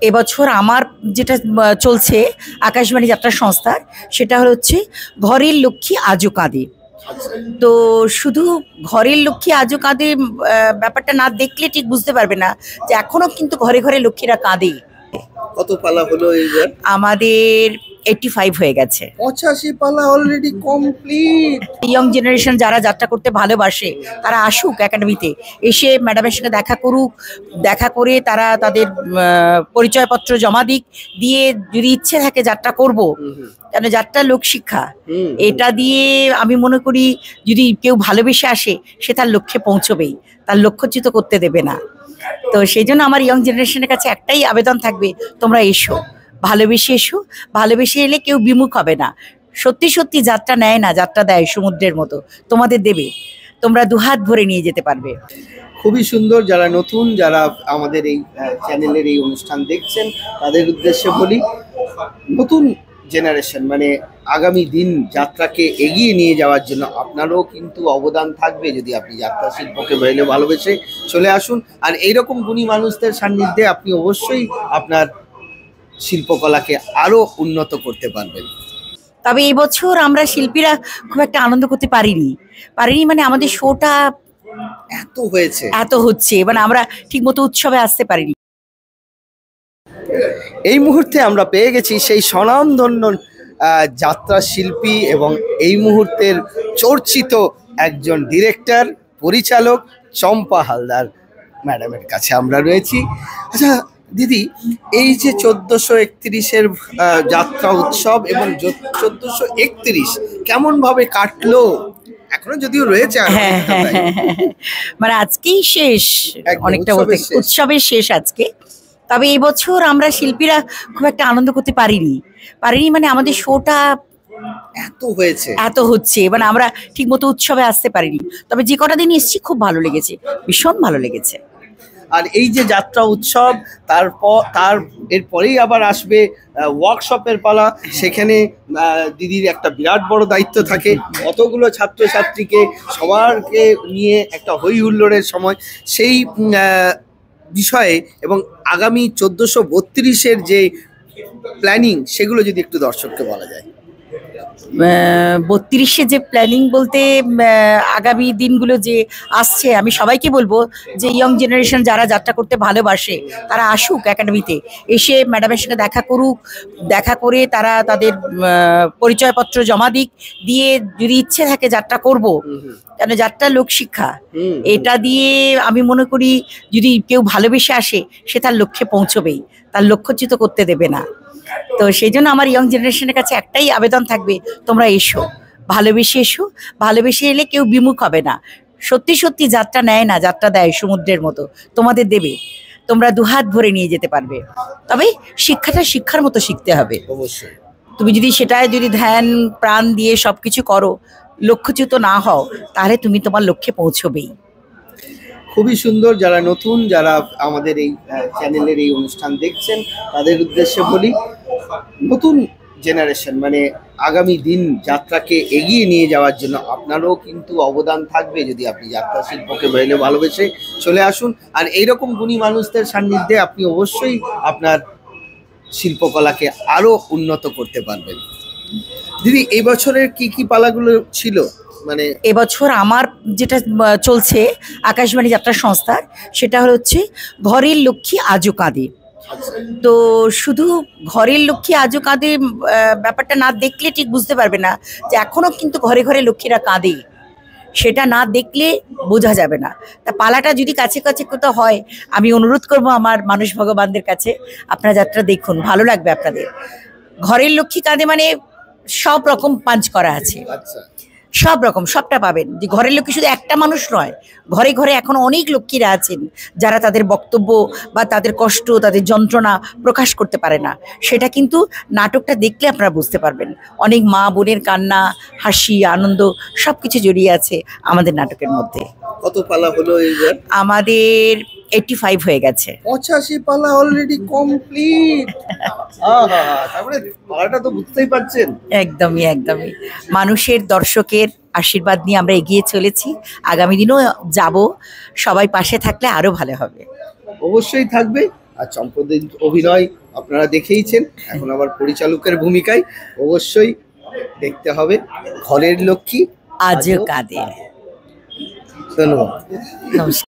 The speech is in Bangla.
এবছর আমার যেটা চলছে আকাশবাণী যাত্রা সংস্থার, সেটা হচ্ছে ঘরের লক্ষ্মী আজও কাঁদে। তো শুধু ঘরের লক্ষ্মী আজও কাঁদে ব্যাপারটা না দেখলে ঠিক বুঝতে পারবে না যে এখনো কিন্তু ঘরে ঘরে লক্ষ্মীরা কাঁদে। কত পালা হলো এইবার? আমাদের 85 হয়ে গেছে। 85 পালা অলরেডি কমপ্লিট। ইয়ং জেনারেশন যারা যাত্রা করতে ভালোবাসে তারা আসুক একাডেমিতে, এসে ম্যাডামের সঙ্গে দেখা করুক, দেখা করে তারা তাদের পরিচয়পত্র জমা দিক, দিয়ে যদি ইচ্ছে থাকে যাত্রা করব, কেন যাত্রা লোকশিক্ষা, এটা দিয়ে আমি মনে করি যদি কেউ ভালোবেসে আসে সে তার লক্ষ্যে পৌঁছবেই, তার লক্ষ্যচ্যুত করতে দেবে না। তো সেই জন্য আমার ইয়ং জেনারেশনের কাছে একটাই আবেদন থাকবে, তোমরা এসো, ভালোবেসে এসো। ভালোবেসে এলে কেউ বিমুখ হবে না। সত্যি সত্যি যাত্রা নেয় না, যাত্রা দেয় সমুদ্রের মতো, তোমাদের দেবে, তোমরা দুহাত ভরে নিয়ে যেতে পারবে। খুবই সুন্দর। যারা নতুন, যারা আমাদের এই চ্যানেলের এই অনুষ্ঠান দেখছেন, তাদের উদ্দেশ্যে বলি, নতুন জেনারেশন মানে আগামী দিন যাত্রাকে এগিয়ে নিয়ে যাওয়ার জন্য আপনারও কিন্তু অবদান থাকবে যদি আপনি যাত্রা শিল্পকে ভালোবেসে চলে আসুন। আর এইরকম গুণী মানুষদের সান্নিধ্যে আপনি অবশ্যই আপনার শিল্পকলাকে আরো উন্নত করতে পারবেন। তবে এবছর আমরা শিল্পীরা খুব একটা আনন্দ করতে পারিনি মানে আমাদের শোটা এত হচ্ছে, মানে আমরা ঠিক মতো উৎসবে আসতে পারিনি। এই মুহূর্তে আমরা পেয়ে গেছি সেই স্বনামধন্য যাত্রা শিল্পী এবং এই মুহূর্তের চর্চিত একজন ডিরেক্টর পরিচালক চম্পা হালদার ম্যাডামের কাছে আমরা রয়েছি। আচ্ছা দিদি, এই যে 1431-এর যাত্রা উৎসব এবং 1431 কেমন ভাবে কাটলো? এখনো যদিও রয়েছে, মানে আজকেই শেষ, অনেকটা উৎসবের শেষ আজকে। তবে এবছর আমরা শিল্পীরা খুব একটা আনন্দ করতে পারিনি মানে আমাদের শোটা এত হচ্ছে, মানে আমরা ঠিক মতো উৎসবে আসতে পারিনি। তবে যে কটা দিন এসেছি খুব ভালো লেগেছে, ভীষণ ভালো লেগেছে। আর এই যে যাত্রা উৎসব, এরপরেই আবার আসবে ওয়ার্কশপের পালা। সেখানে দিদির একটা বিরাট বড় দায়িত্ব থাকে, কতগুলো ছাত্রছাত্রীকে সবারকে নিয়ে একটা হই হুল্লোড়ের সময়, সেই বিষয়ে এবং আগামী 1432-এর যে প্ল্যানিং, সেগুলো যদি একটু দর্শককে বলা যায়। 32-এ যে প্ল্যানিং বলতে আগামী দিনগুলো যে আসছে, আমি সবাইকে বলবো যে ইয়ং জেনারেশন যারা যাত্রা করতে ভালোবাসে তারা আসুক একাডেমিতে, এসে ম্যাডামের সঙ্গে দেখা করুক, দেখা করে তারা তাদের পরিচয়পত্র জমা দিক, দিয়ে যদি ইচ্ছে থাকে যাত্রা করব, কেন যাত্রা লোকশিক্ষা, এটা দিয়ে আমি মনে করি যদি কেউ ভালোবেসে আসে সে তার লক্ষ্যে পৌঁছবেই, তার লক্ষ্যচ্যুত করতে দেবে না। তো সেই জন্য আমার ইয়ং জেনারেশনের কাছে একটাই আবেদন থাকবে, তোমরা এসো, ভালোবেসে এসো। ভালোবেসে এলে কেউ বিমুখ হবে না। সত্যি সত্যি যাত্রা নেয় না, যাত্রা দেয় সমুদ্রের মতো, তোমাদের দেবে, তোমরা দুহাত ভরে নিয়ে যেতে পারবে। তবে শিক্ষাটা শিক্ষার মতো শিখতে হবে অবশ্যই। তুমি যদি সেটায় যদি ধ্যান প্রাণ দিয়ে সবকিছু করো, লক্ষ্যচ্যুত না হও, তাহলে তুমি তোমার লক্ষ্যে পৌঁছবেই। খুবই সুন্দর। যারা নতুন, যারা আমাদের এই চ্যানেলের এই অনুষ্ঠান দেখছেন, তাদের উদ্দেশ্যে বলি, নতুন জেনারেশন মানে আগামী দিন যাত্রাকে এগিয়ে নিয়ে যাওয়ার জন্য আপনারও কিন্তু অবদান থাকবে যদি আপনি যাত্রা শিল্পকে ভালোবেসে চলে আসুন। আর এইরকম গুণী মানুষদের সান্নিধ্যে আপনি অবশ্যই আপনার শিল্পকলাকে আরো উন্নত করতে পারবেন। দিদি, এই বছরের কি কি পালাগুলো ছিল? মানে এবছর আমার যেটা চলছে আকাশবাণী যাত্রা সংস্থার, সেটা হচ্ছে ঘরের লক্ষ্মী আজও কাঁদে। তো শুধু ঘরের লক্ষ্মী আজও কাঁদে ব্যাপারটা না দেখলে ঠিক বুঝতে পারবে না যে এখনো কিন্তু ঘরে ঘরে লক্ষ্মীরা কাঁদে, সেটা না দেখলে বোঝা যাবে না। তা পালাটা যদি কাছে কাছে কোথাও হয়, আমি অনুরোধ করব আমার মানুষ ভগবানদের কাছে, আপনারা যাত্রা দেখুন, ভালো লাগবে আপনাদের। ঘরের লক্ষ্মী কাঁদে মানে সব রকম পাঞ্চ করা আছে, সব রকম, সবটা পাবেন। যে ঘরের লক্ষ্মী শুধু একটা মানুষ নয়, ঘরে ঘরে এখন অনেক লক্ষ্মীরা আছেন যারা তাদের বক্তব্য বা তাদের কষ্ট, তাদের যন্ত্রণা প্রকাশ করতে পারে না। সেটা কিন্তু নাটকটা দেখলে আপনারা বুঝতে পারবেন। অনেক মা বোনের কান্না, হাসি, আনন্দ সব কিছু জড়িয়ে আছে আমাদের নাটকের মধ্যে। কত পালা হলো এইবার? আমাদের 85 হয়ে গেছে। 85 পালা অলরেডি কমপ্লিট। তারপরে পালাটা তো বুঝতেই পারছেন। একদমই একদমই মানুষের, দর্শকের আশীর্বাদ নিয়ে আমরা এগিয়ে চলেছি, আগামী দিনও যাব। সবাই পাশে থাকলে আরো ভালো হবে। অবশ্যই থাকবে। আর চম্পকদের অভিনয় আপনারা দেখেইছেন, এখন আবার পরিচালকের ভূমিকায় অবশ্যই দেখতে হবে। ঘরের লক্ষ্মী আজও কাঁদে। ধন্যবাদ। নমস্কার।